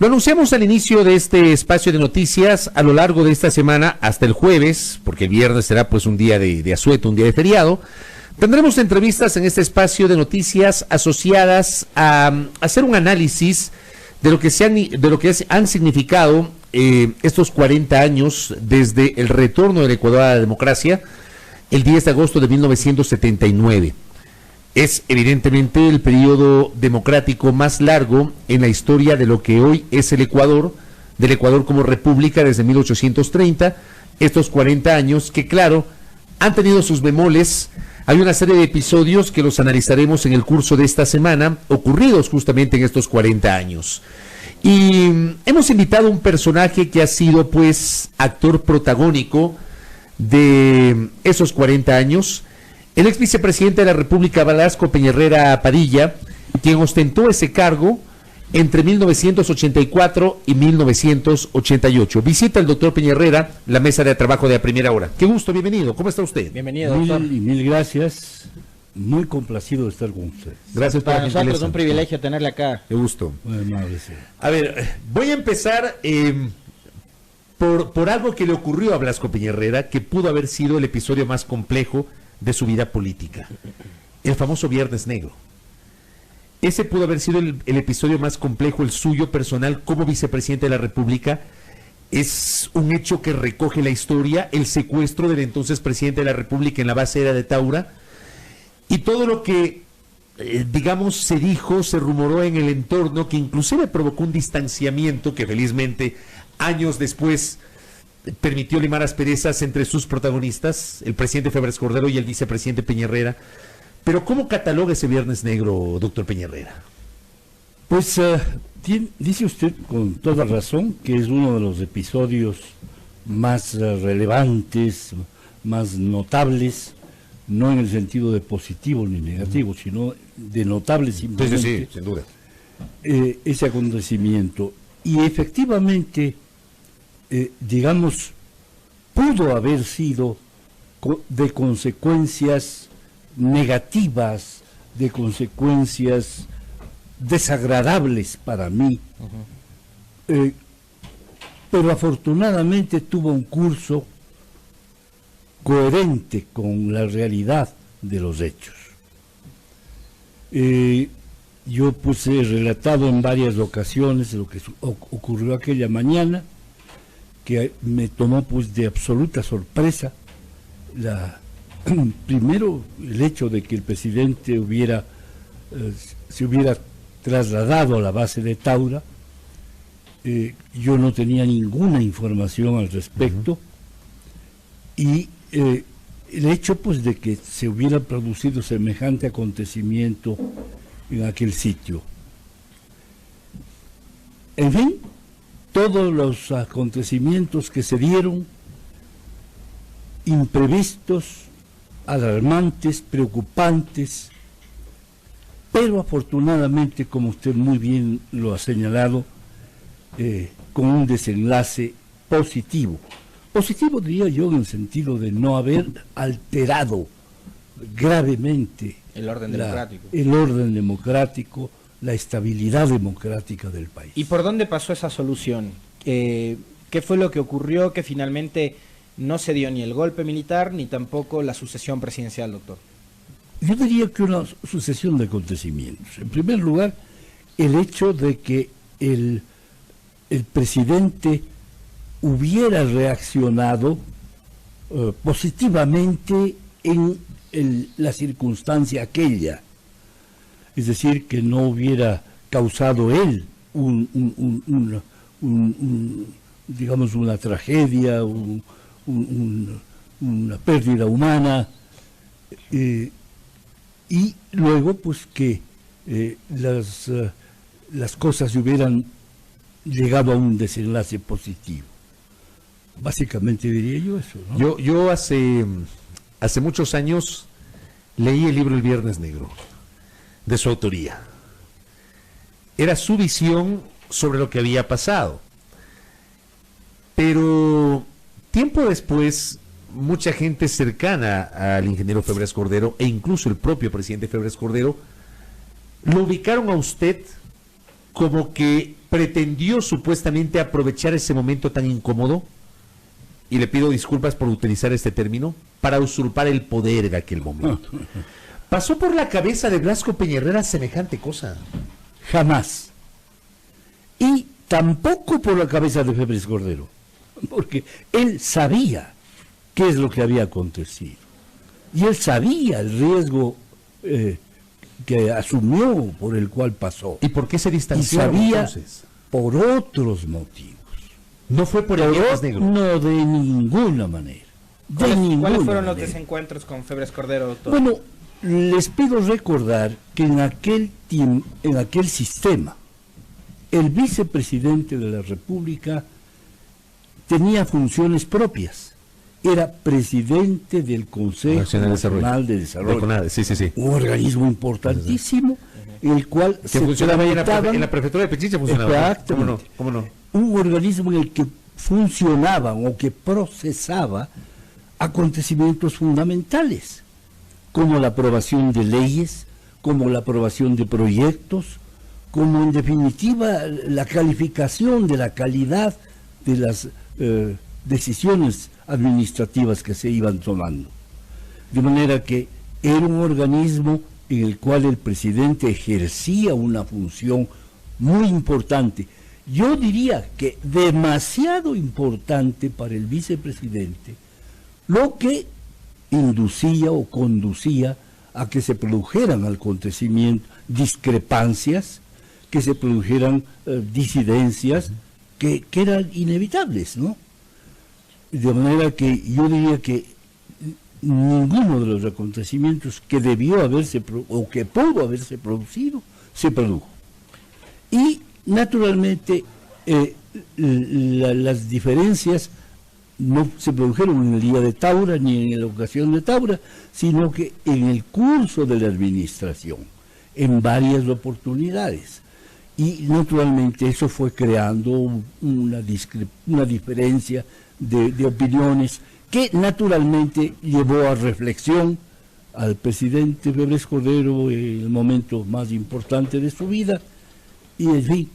Lo anunciamos al inicio de este espacio de noticias. A lo largo de esta semana hasta el jueves, porque el viernes será pues un día de asueto, un día de feriado, tendremos entrevistas en este espacio de noticias asociadas a hacer un análisis de lo que han significado estos 40 años desde el retorno del Ecuador a la democracia el 10 de agosto de 1979. Es evidentemente el periodo democrático más largo en la historia de lo que hoy es el Ecuador, del Ecuador como república desde 1830, estos 40 años que claro, han tenido sus bemoles. Hay una serie de episodios que los analizaremos en el curso de esta semana, ocurridos justamente en estos 40 años. Y hemos invitado a un personaje que ha sido pues actor protagónico de esos 40 años, el ex vicepresidente de la República, Blasco Peñarrera Padilla, quien ostentó ese cargo entre 1984 y 1988. Visita el doctor Peñarrera la mesa de trabajo de A Primera Hora. Qué gusto, bienvenido. ¿Cómo está usted? Bienvenido, doctor. Mil gracias. Muy complacido de estar con usted. Gracias por la Para nosotros es gentileza. un privilegio tenerle acá. Qué gusto. Muy amable, sí. A ver, voy a empezar por algo que le ocurrió a Blasco Peñarrera, que pudo haber sido el episodio más complejo de su vida política. El famoso Viernes Negro. Ese pudo haber sido el episodio más complejo, el suyo personal como vicepresidente de la República. Es un hecho que recoge la historia, el secuestro del entonces presidente de la República en la base aérea de Taura, y todo lo que, digamos, se dijo, se rumoró en el entorno, que inclusive provocó un distanciamiento que felizmente años después permitió limar asperezas entre sus protagonistas, el presidente Febres Cordero y el vicepresidente Peñarrera. Pero ¿cómo cataloga ese Viernes Negro, doctor Peñarrera? Pues dice usted con toda razón que es uno de los episodios más relevantes, más notables, no en el sentido de positivo ni negativo, sino de notable simplemente. Sí, sin duda. Ese acontecimiento. Y efectivamente, digamos, pudo haber sido de consecuencias negativas, de consecuencias desagradables para mí, pero afortunadamente tuvo un curso coherente con la realidad de los hechos. Yo pues he relatado en varias ocasiones lo que ocurrió aquella mañana, que me tomó pues de absoluta sorpresa primero el hecho de que el presidente se hubiera trasladado a la base de Taura. Yo no tenía ninguna información al respecto, y el hecho pues de que se hubiera producido semejante acontecimiento en aquel sitio. En fin, todos los acontecimientos que se dieron, imprevistos, alarmantes, preocupantes, pero afortunadamente, como usted muy bien lo ha señalado, con un desenlace positivo. Positivo diría yo en el sentido de no haber alterado gravemente El orden democrático. el orden democrático, la estabilidad democrática del país. ¿Y por dónde pasó esa solución? ¿Qué fue lo que ocurrió que finalmente no se dio ni el golpe militar ni tampoco la sucesión presidencial, doctor? Yo diría que una sucesión de acontecimientos. En primer lugar, el hecho de que el presidente hubiera reaccionado positivamente en la circunstancia aquella. Es decir, que no hubiera causado él digamos, una tragedia, una pérdida humana, y luego pues que las cosas hubieran llegado a un desenlace positivo. Básicamente diría yo eso, ¿no? Yo hace muchos años leí el libro El Viernes Negro, de su autoría. Era su visión sobre lo que había pasado. Pero tiempo después, mucha gente cercana al ingeniero Febres Cordero, e incluso el propio presidente Febres Cordero, lo ubicaron a usted como que pretendió supuestamente aprovechar ese momento tan incómodo, y le pido disculpas por utilizar este término, para usurpar el poder en aquel momento. ¿Pasó por la cabeza de Blasco Peña semejante cosa? Jamás. Y tampoco por la cabeza de Febres Cordero, porque él sabía qué es lo que había acontecido. Y él sabía el riesgo que asumió, por el cual pasó. ¿Y por qué se Y distanció sabía entonces? por otros motivos. No fue por el Viernes Negro. No, de ninguna manera. ¿Cuáles fueron los desencuentros con Febres Cordero, doctor? Bueno, les pido recordar que en aquel sistema, el vicepresidente de la República tenía funciones propias. Era presidente del Consejo Nacional de Desarrollo. Sí. Un organismo importantísimo, el cual que funcionaba en la prefectura de Pichincha. Exactamente. ¿Cómo no? Un organismo en el que funcionaban o que procesaba acontecimientos fundamentales, como la aprobación de leyes, como la aprobación de proyectos, como en definitiva la calificación de la calidad de las decisiones administrativas que se iban tomando. De manera que era un organismo en el cual el presidente ejercía una función muy importante. Yo diría que demasiado importante para el vicepresidente, lo que inducía o conducía a que se produjeran acontecimientos, discrepancias, que se produjeran disidencias que eran inevitables, ¿no? De manera que yo diría que ninguno de los acontecimientos que debió haberse o que pudo haberse producido se produjo. Y naturalmente las diferencias no se produjeron en el día de Taura ni en la ocasión de Taura, sino que en el curso de la administración, en varias oportunidades. Y naturalmente eso fue creando una diferencia de opiniones que naturalmente llevó a reflexión al presidente Febres Cordero en el momento más importante de su vida, y en fin,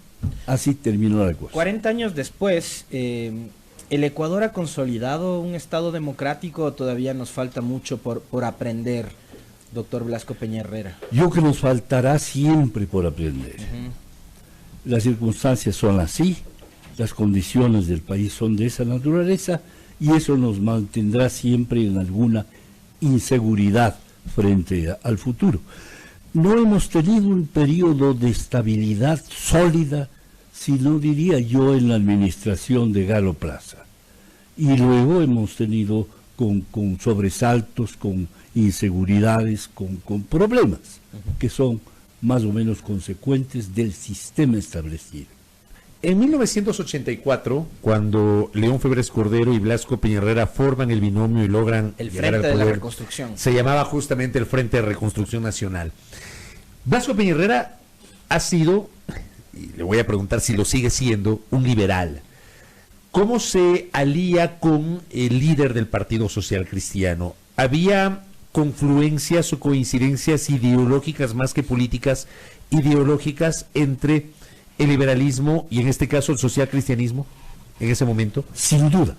así terminó la cosa. 40 años después, ¿el Ecuador ha consolidado un Estado democrático o todavía nos falta mucho por aprender, doctor Blasco Peña Herrera? Yo creo que nos faltará siempre por aprender. Las circunstancias son así, las condiciones del país son de esa naturaleza, y eso nos mantendrá siempre en alguna inseguridad frente al futuro. No hemos tenido un periodo de estabilidad sólida, sino diría yo en la administración de Galo Plaza. Y luego hemos tenido con sobresaltos, con inseguridades, con problemas que son más o menos consecuentes del sistema establecido. En 1984, cuando León Febres Cordero y Blasco Peña Herrera forman el binomio y logran el llegar Frente al poder, de la Reconstrucción, se llamaba justamente el Frente de Reconstrucción Nacional. Blasco Peña Herrera ha sido, y le voy a preguntar si lo sigue siendo, un liberal. ¿Cómo se alía con el líder del Partido Social Cristiano? ¿Había confluencias o coincidencias ideológicas más que políticas, ideológicas entre el liberalismo y en este caso el socialcristianismo en ese momento? Sin duda.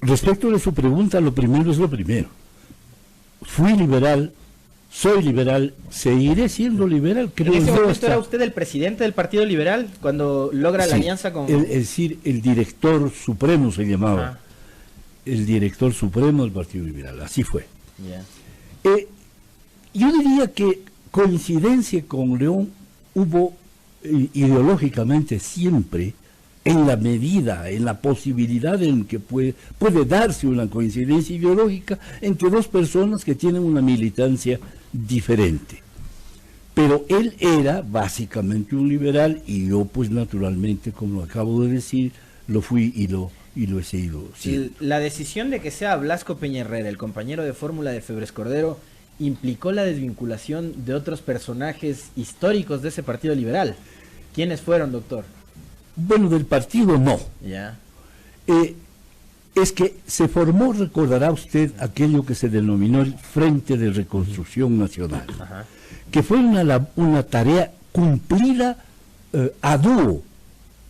Respecto de su pregunta, lo primero es lo primero. Fui liberal, soy liberal, seguiré siendo liberal. Creo ¿En ese yo momento era usted el presidente del Partido Liberal cuando logra la alianza con...? Es decir, el director supremo se llamaba. El director supremo del Partido Liberal, así fue. Yo diría que coincidencia con León hubo ideológicamente siempre, en la medida, en la posibilidad en que puede darse una coincidencia ideológica entre dos personas que tienen una militancia diferente. Pero él era básicamente un liberal y yo pues naturalmente, como acabo de decir, lo fui y lo he seguido. La decisión de que sea Blasco Peña Herrera, el compañero de fórmula de Febres Cordero, implicó la desvinculación de otros personajes históricos de ese partido liberal. ¿Quiénes fueron, doctor? Bueno, del partido no. Ya. Es que se formó, recordará usted, aquello que se denominó el Frente de Reconstrucción Nacional, que fue una tarea cumplida a dúo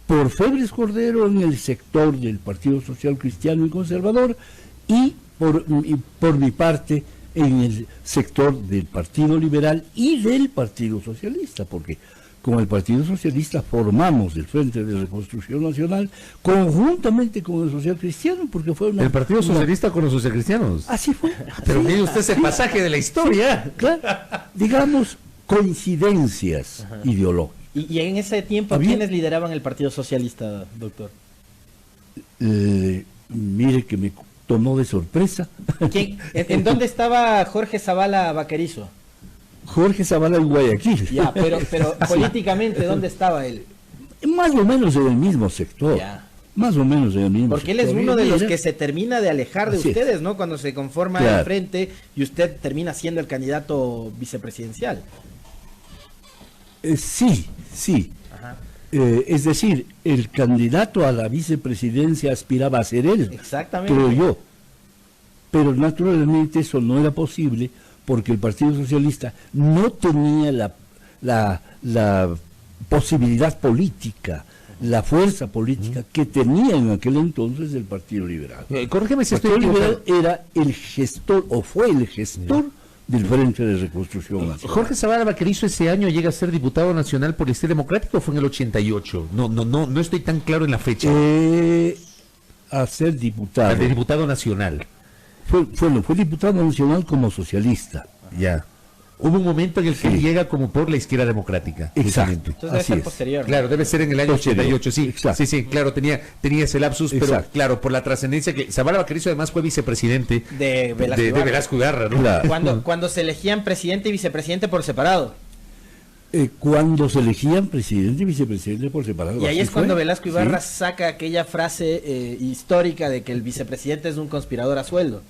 por Febres Cordero en el sector del Partido Social Cristiano y Conservador y por mi parte en el sector del Partido Liberal y del Partido Socialista, porque con el Partido Socialista formamos el Frente de Reconstrucción Nacional conjuntamente con el Social Cristiano, porque fue el Partido Socialista con los socialcristianos. Así fue. Pero mire usted ese pasaje de la historia. Claro, digamos, coincidencias ideológicas. Y en ese tiempo, ¿quiénes lideraban el Partido Socialista, doctor? Mire que me tomó de sorpresa. ¿En dónde estaba Jorge Zavala Vaquerizo? Jorge Zavala en Guayaquil. Ya, pero políticamente, ¿dónde estaba él? Más o menos en el mismo sector. Ya. Más o menos en el mismo Porque sector. él es uno de los que se termina de alejar de Así ustedes, es. ¿no? Cuando se conforma Claro. el frente y usted termina siendo el candidato vicepresidencial. Sí. Ajá. Es decir, el candidato a la vicepresidencia aspiraba a ser él. Exactamente. Creo yo. Pero naturalmente eso no era posible porque el Partido Socialista no tenía la posibilidad política, la fuerza política que tenía en aquel entonces el Partido Liberal. Corrígeme si El estoy Partido equivocado. Liberal era el gestor, o fue el gestor del Frente de Reconstrucción Nacional. Jorge Zavala Vaquerizo ese año llega a ser diputado nacional por el Estado Democrático, ¿o fue en el 88? No estoy tan claro en la fecha. A ser diputado. De diputado nacional. Fue diputado nacional como socialista. Ya. Hubo un momento en el que él Sí. llega como por la izquierda democrática. Exacto. Entonces debe Así ser es. posterior. ¿no? Claro, debe ser en el año Posterior. 88, sí. Exacto. Sí, claro, tenía ese lapsus, pero Exacto. claro, por la trascendencia que Zavala Vaquerizo además fue vicepresidente De Velasco de Ibarra. Velasco Ibarra, ¿no? Claro. Cuando se elegían presidente y vicepresidente por separado. Cuando se elegían presidente y vicepresidente por separado. Y ahí así es cuando fue. Velasco Ibarra Sí. saca aquella frase histórica de que el vicepresidente es un conspirador a sueldo.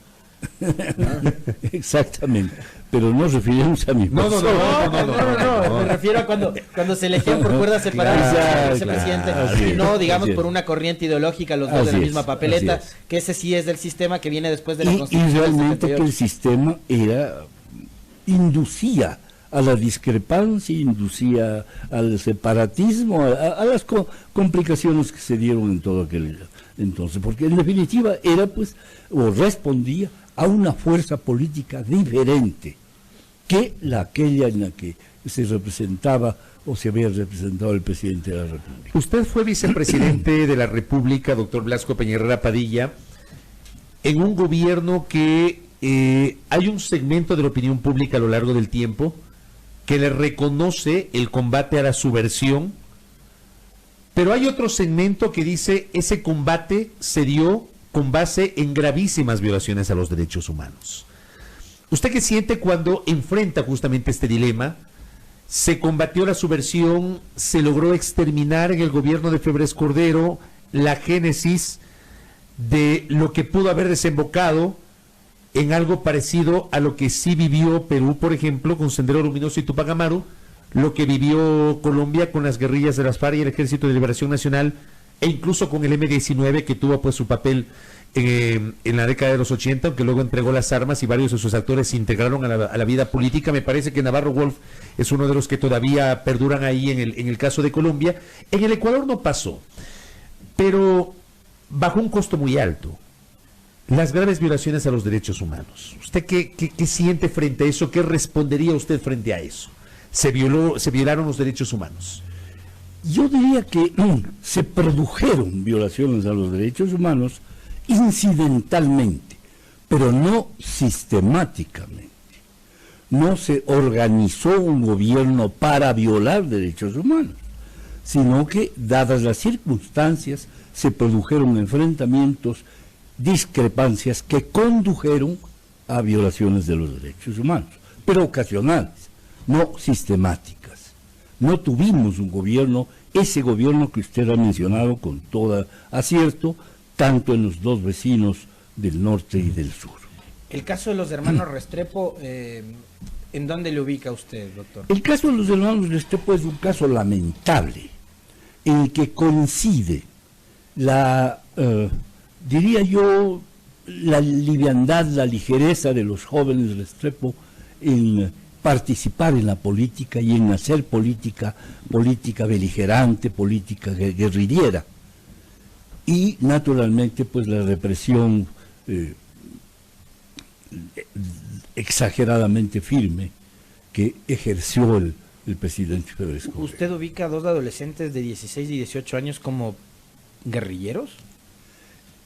Exactamente. Pero no referimos a mi No. Me refiero a cuando se elegían por cuerdas separadas Claro, vicepresidente claro, así y no, es, digamos, así es. por una corriente ideológica, los dos de la Así misma es, papeleta, así es. que ese sí es del sistema que viene después de la Y Constitución del realmente que 78. el sistema inducía a la discrepancia, inducía al separatismo, a las complicaciones que se dieron en todo aquel entonces, porque en definitiva era pues, o respondía a una fuerza política diferente que aquella en la que se representaba o se había representado el presidente de la República. Usted fue vicepresidente de la República, doctor Blasco Peña Padilla, en un gobierno que hay un segmento de la opinión pública a lo largo del tiempo que le reconoce el combate a la subversión, pero hay otro segmento que dice ese combate se dio con base en gravísimas violaciones a los derechos humanos. ¿Usted qué siente cuando enfrenta justamente este dilema? Se combatió la subversión, se logró exterminar en el gobierno de Febres Cordero la génesis de lo que pudo haber desembocado en algo parecido a lo que sí vivió Perú, por ejemplo, con Sendero Luminoso y Tupac Amaru, lo que vivió Colombia con las guerrillas de las FARC y el Ejército de Liberación Nacional, e incluso con el M-19, que tuvo pues su papel en la década de los 80, aunque luego entregó las armas y varios de sus actores se integraron a la vida política. Me parece que Navarro Wolf es uno de los que todavía perduran ahí en el caso de Colombia. En el Ecuador no pasó, pero bajo un costo muy alto. Las graves violaciones a los derechos humanos. ¿Usted qué siente frente a eso? ¿Qué respondería usted frente a eso? Se violaron los derechos humanos. Yo diría que se produjeron violaciones a los derechos humanos incidentalmente, pero no sistemáticamente. No se organizó un gobierno para violar derechos humanos, sino que, dadas las circunstancias, se produjeron enfrentamientos, discrepancias que condujeron a violaciones de los derechos humanos, pero ocasionales, no sistemáticas. No tuvimos un gobierno, ese gobierno que usted ha mencionado con todo acierto, tanto en los dos vecinos del norte y del sur. El caso de los hermanos Restrepo, ¿en dónde le ubica usted, doctor? El caso de los hermanos Restrepo es un caso lamentable, en el que coincide diría yo, la liviandad, la ligereza de los jóvenes Restrepo en participar en la política y en hacer política beligerante, política guerrillera. Y naturalmente pues la represión exageradamente firme que ejerció el presidente Febres Cordero. ¿Usted ubica a dos adolescentes de 16 y 18 años como guerrilleros?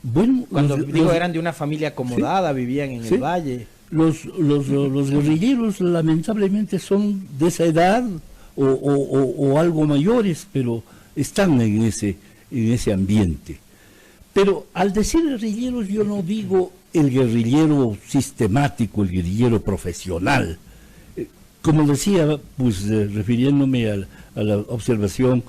Bueno, Cuando eran de una familia acomodada, ¿sí? Vivían en el valle. Los guerrilleros lamentablemente son de esa edad o algo mayores, pero están en ese ambiente. Pero al decir guerrilleros yo no digo el guerrillero sistemático, el guerrillero profesional. Como decía, pues refiriéndome a la observación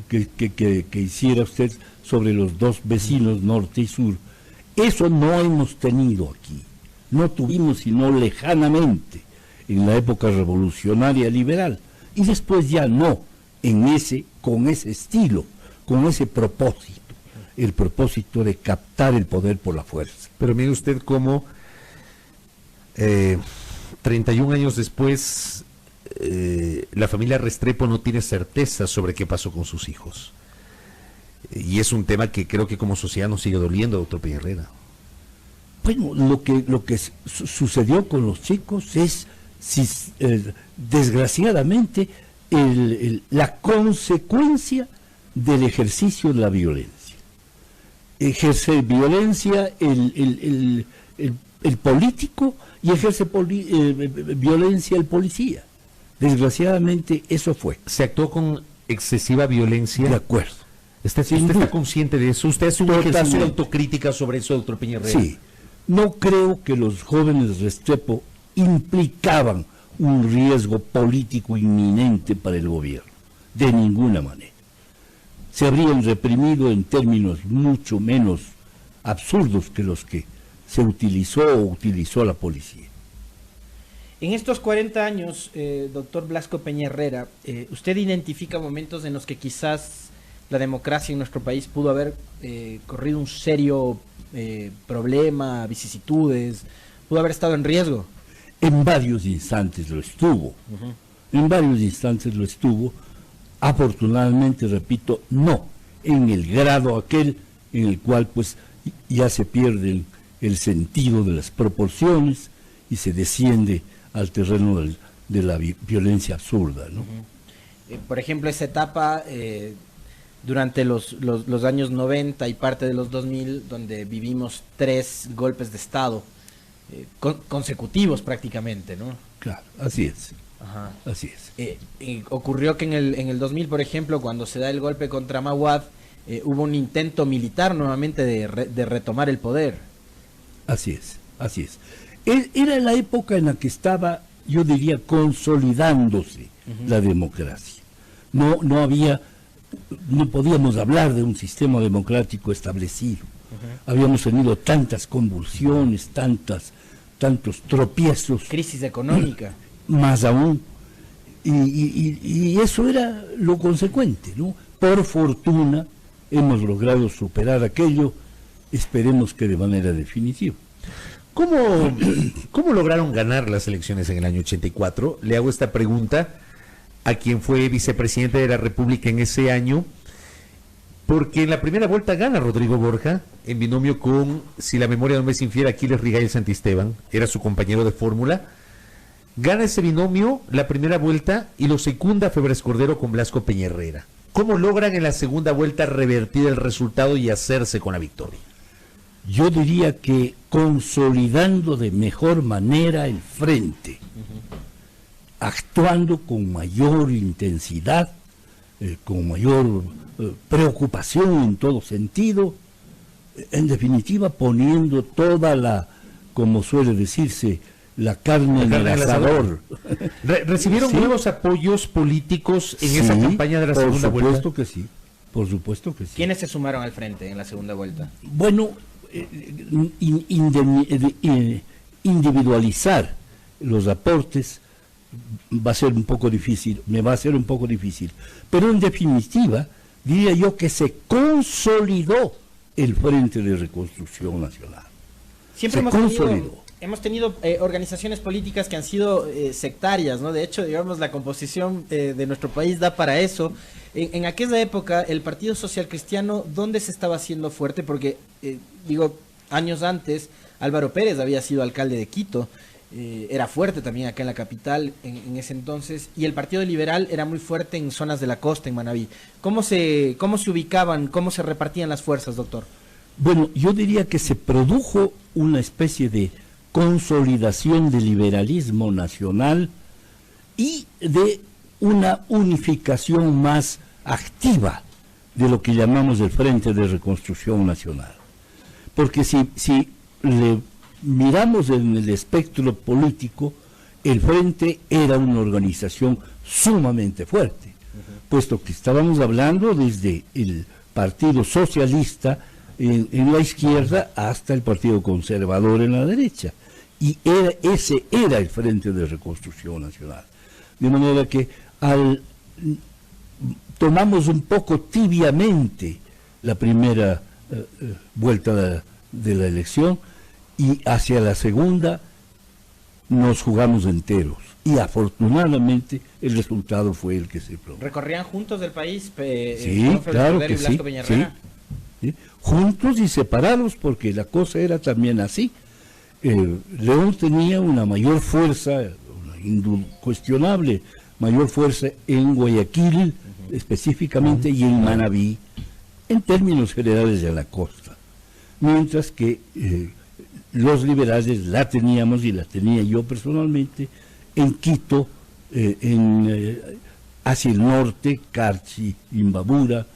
que hiciera usted sobre los dos vecinos norte y sur, eso no hemos tenido aquí, no tuvimos sino lejanamente en la época revolucionaria liberal, y después ya no, con ese estilo, con ese propósito, el propósito de captar el poder por la fuerza. Pero mire usted cómo 31 años después la familia Restrepo no tiene certeza sobre qué pasó con sus hijos. Y es un tema que creo que como sociedad nos sigue doliendo, doctor Peña Herrera. Bueno, lo que sucedió con los chicos es, desgraciadamente, la consecuencia del ejercicio de la violencia. Ejerce violencia el político y ejerce violencia el policía. Desgraciadamente eso fue. ¿Se actuó con excesiva violencia? De acuerdo. ¿Usted está consciente de eso? ¿Usted hace un ejercicio de autocrítica sobre eso, doctor Peña Herrera? Sí. No creo que los jóvenes Restrepo implicaban un riesgo político inminente para el gobierno. De ninguna manera. Se habrían reprimido en términos mucho menos absurdos que los que se utilizó la policía. En estos 40 años, doctor Blasco Peña Herrera, ¿usted identifica momentos en los que quizás la democracia en nuestro país pudo haber corrido un serio problema, vicisitudes, pudo haber estado en riesgo? En varios instantes lo estuvo. En varios instantes lo estuvo. Afortunadamente, repito, no en el grado aquel en el cual pues ya se pierde el sentido de las proporciones y se desciende al terreno de la violencia absurda, ¿no? Por ejemplo, esa etapa durante los años 90 y parte de los 2000, donde vivimos 3 golpes de Estado consecutivos prácticamente, ¿no? Claro, así es. Ajá. Así es. Ocurrió que en el 2000, por ejemplo, cuando se da el golpe contra Mahuad, hubo un intento militar nuevamente de retomar el poder. Así es, así es. Era la época en la que estaba, yo diría, consolidándose la democracia. No podíamos hablar de un sistema democrático establecido. Habíamos tenido tantas convulsiones, tantos tropiezos. Crisis económica. Más aún. Y eso era lo consecuente, ¿no? Por fortuna hemos logrado superar aquello, esperemos que de manera definitiva. ¿Cómo lograron ganar las elecciones en el año 84? Le hago esta pregunta a quien fue vicepresidente de la República en ese año, porque en la primera vuelta gana Rodrigo Borja, en binomio con, si la memoria no me es infiel, Aquiles Rigay Santisteban, era su compañero de fórmula. Gana ese binomio la primera vuelta y lo secunda Febres Cordero con Blasco Peña Herrera. ¿Cómo logran en la segunda vuelta revertir el resultado y hacerse con la victoria? Yo diría que consolidando de mejor manera el frente, actuando con mayor intensidad, con mayor preocupación en todo sentido, en definitiva poniendo toda la, como suele decirse, la carne en el asador. ¿Recibieron nuevos apoyos políticos en esa campaña de la segunda vuelta? Por supuesto que sí, por supuesto que sí. ¿Quiénes se sumaron al frente en la segunda vuelta? Bueno, individualizar los aportes va a ser un poco difícil, me va a ser un poco difícil, pero en definitiva diría yo que se consolidó el Frente de Reconstrucción Nacional. Siempre hemos tenido organizaciones políticas que han sido sectarias, ¿no? De hecho, digamos, la composición de nuestro país da para eso. En aquella época, el Partido Social Cristiano, ¿dónde se estaba haciendo fuerte? Porque, años antes, Álvaro Pérez había sido alcalde de Quito, era fuerte también acá en la capital en ese entonces, y el Partido Liberal era muy fuerte en zonas de la costa, en Manabí. ¿Cómo se ubicaban, cómo se repartían las fuerzas, doctor? Bueno, yo diría que se produjo una especie de consolidación del liberalismo nacional y de una unificación más activa de lo que llamamos el Frente de Reconstrucción Nacional. Porque si le miramos en el espectro político, el Frente era una organización sumamente fuerte, puesto que estábamos hablando desde el Partido Socialista en la izquierda hasta el Partido Conservador en la derecha. Y ese era el Frente de Reconstrucción Nacional. De manera que tomamos un poco tibiamente la primera vuelta de la elección, y hacia la segunda nos jugamos enteros. Y afortunadamente el resultado fue el que se produjo. ¿Recorrían juntos el país? Sí, claro que sí, sí. Juntos y separados, porque la cosa era también así. León tenía una mayor fuerza, una incuestionable mayor fuerza en Guayaquil, específicamente, y en Manabí, en términos generales de la costa. Mientras que los liberales la teníamos, y la tenía yo personalmente, en Quito, hacia el norte, Carchi, Imbabura,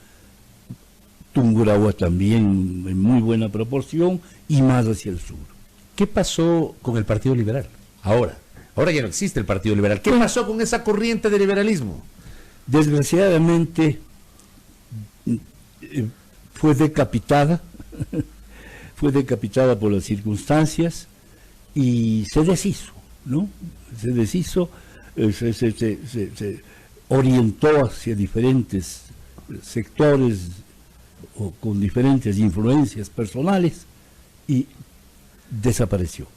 Tungurahua también en muy buena proporción, y más hacia el sur. ¿Qué pasó con el Partido Liberal? Ahora ya no existe el Partido Liberal. ¿Qué pasó con esa corriente de liberalismo? Desgraciadamente fue decapitada por las circunstancias y se deshizo, ¿no? Se deshizo, se orientó hacia diferentes sectores o con diferentes influencias personales y desapareció,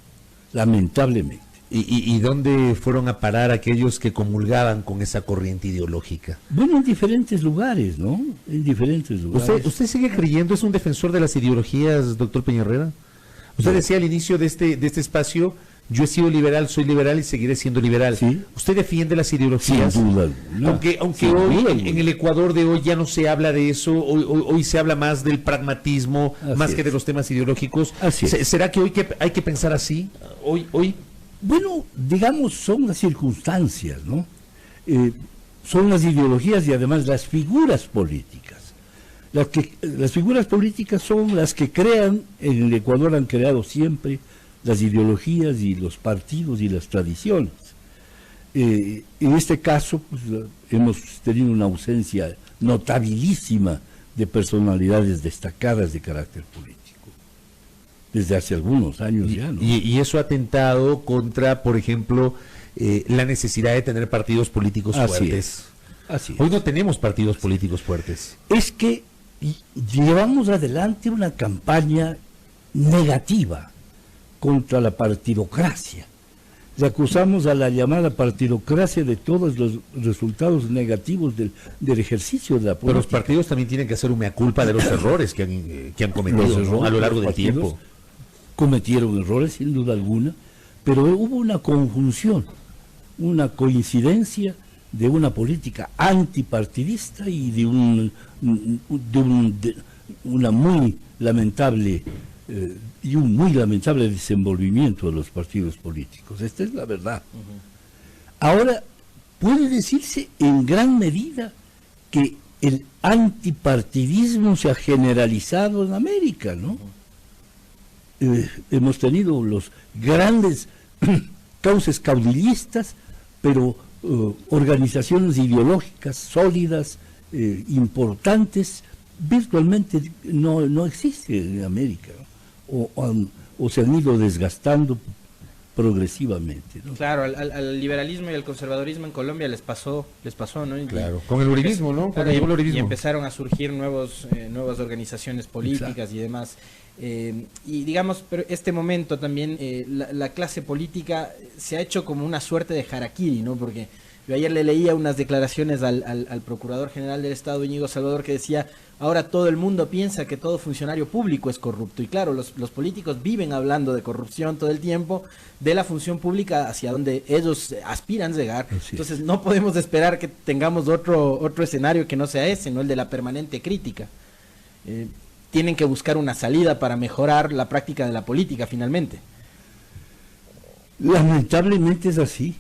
lamentablemente. ¿Y dónde fueron a parar aquellos que comulgaban con esa corriente ideológica? Bueno, en diferentes lugares, ¿no? En diferentes lugares. ¿Usted sigue creyendo, es un defensor de las ideologías, doctor Peñarrera? Usted decía al inicio de este espacio, yo he sido liberal, soy liberal y seguiré siendo liberal. ¿Sí? ¿Usted defiende las ideologías? Sin duda. Aunque hoy, en el Ecuador de hoy ya no se habla de eso, hoy se habla más del pragmatismo, más que de los temas ideológicos. ¿Será que hoy hay que pensar así? Hoy. Bueno, digamos, son las circunstancias, ¿no? Son las ideologías y además las figuras políticas. Las figuras políticas son las que crean, en el Ecuador han creado siempre las ideologías y los partidos y las tradiciones. En este caso, pues, hemos tenido una ausencia notabilísima de personalidades destacadas de carácter político. Desde hace algunos años ya, ¿no? Y eso ha atentado contra, por ejemplo, la necesidad de tener partidos políticos fuertes. Así es. Hoy no tenemos partidos políticos fuertes. Es que llevamos adelante una campaña negativa contra la partidocracia. Le acusamos a la llamada partidocracia de todos los resultados negativos del ejercicio de la política. Pero los partidos también tienen que hacer un mea culpa de los errores que han cometido, ¿no? A lo largo del tiempo. Cometieron errores, sin duda alguna, pero hubo una conjunción, una coincidencia de una política antipartidista y de una muy lamentable y un muy lamentable desenvolvimiento de los partidos políticos. Esta es la verdad. Ahora, puede decirse en gran medida que el antipartidismo se ha generalizado en América, ¿no? Hemos tenido los grandes cauces caudillistas, pero organizaciones ideológicas sólidas, importantes, virtualmente no existen en América, o se han ido desgastando progresivamente, ¿no? Claro, al liberalismo y al conservadurismo en Colombia les pasó, ¿no? Claro, con el uribismo, ¿no? Cuando llegó el Y uribismo. empezaron a surgir nuevas organizaciones políticas. Exacto. Y demás. Y digamos, pero este momento también, la clase política se ha hecho como una suerte de harakiri, ¿no? Porque yo ayer le leía unas declaraciones al Procurador General del Estado, Íñigo Salvador, que decía: ahora todo el mundo piensa que todo funcionario público es corrupto. Y claro, los políticos viven hablando de corrupción todo el tiempo, de la función pública hacia donde ellos aspiran llegar. Entonces no podemos esperar que tengamos otro escenario que no sea ese, ¿no? El de la permanente crítica. Tienen que buscar una salida para mejorar la práctica de la política finalmente. Lamentablemente es así,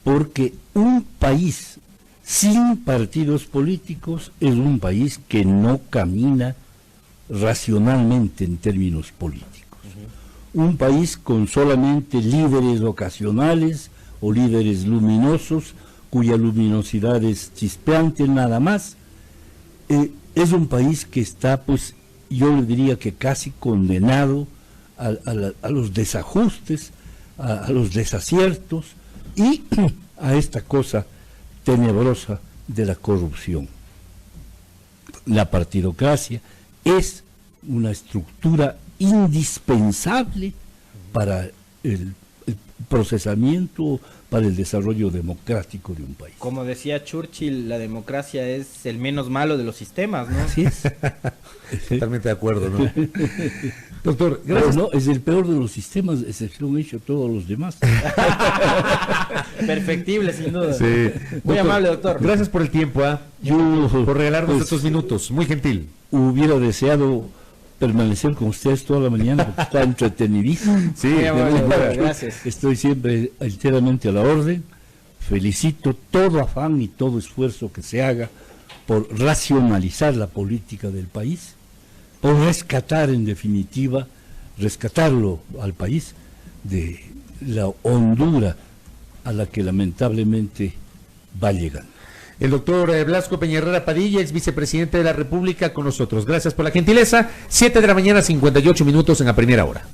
porque un país sin partidos políticos es un país que no camina racionalmente en términos políticos. Un país con solamente líderes ocasionales o líderes luminosos, cuya luminosidad es chispeante nada más, es un país que está, pues, yo le diría que casi condenado a los desajustes, a los desaciertos y a esta cosa tenebrosa de la corrupción. La partidocracia es una estructura indispensable para el procesamiento, para el desarrollo democrático de un país. Como decía Churchill, la democracia es el menos malo de los sistemas, ¿no? Así es. Totalmente de acuerdo, ¿no? Doctor, Pero gracias. no, es el peor de los sistemas, excepción hecho todos los demás. Perfectible, sin duda. Sí. Muy amable, doctor. Gracias por el tiempo, Yo, por regalarnos pues, estos minutos. Muy gentil. hubiera deseado permanecer con ustedes toda la mañana porque está entretenidísimo. Sí, Muy amable, bueno, doctor. Gracias. Estoy siempre enteramente a la orden. Felicito todo afán y todo esfuerzo que se haga por racionalizar la política del país, por rescatar, en definitiva, rescatarlo al país de la hondura a la que lamentablemente va llegando. El doctor Blasco Peña Herrera Padilla, ex vicepresidente de la República, con nosotros. Gracias por la gentileza. 7 de la mañana, 58 minutos en la primera hora.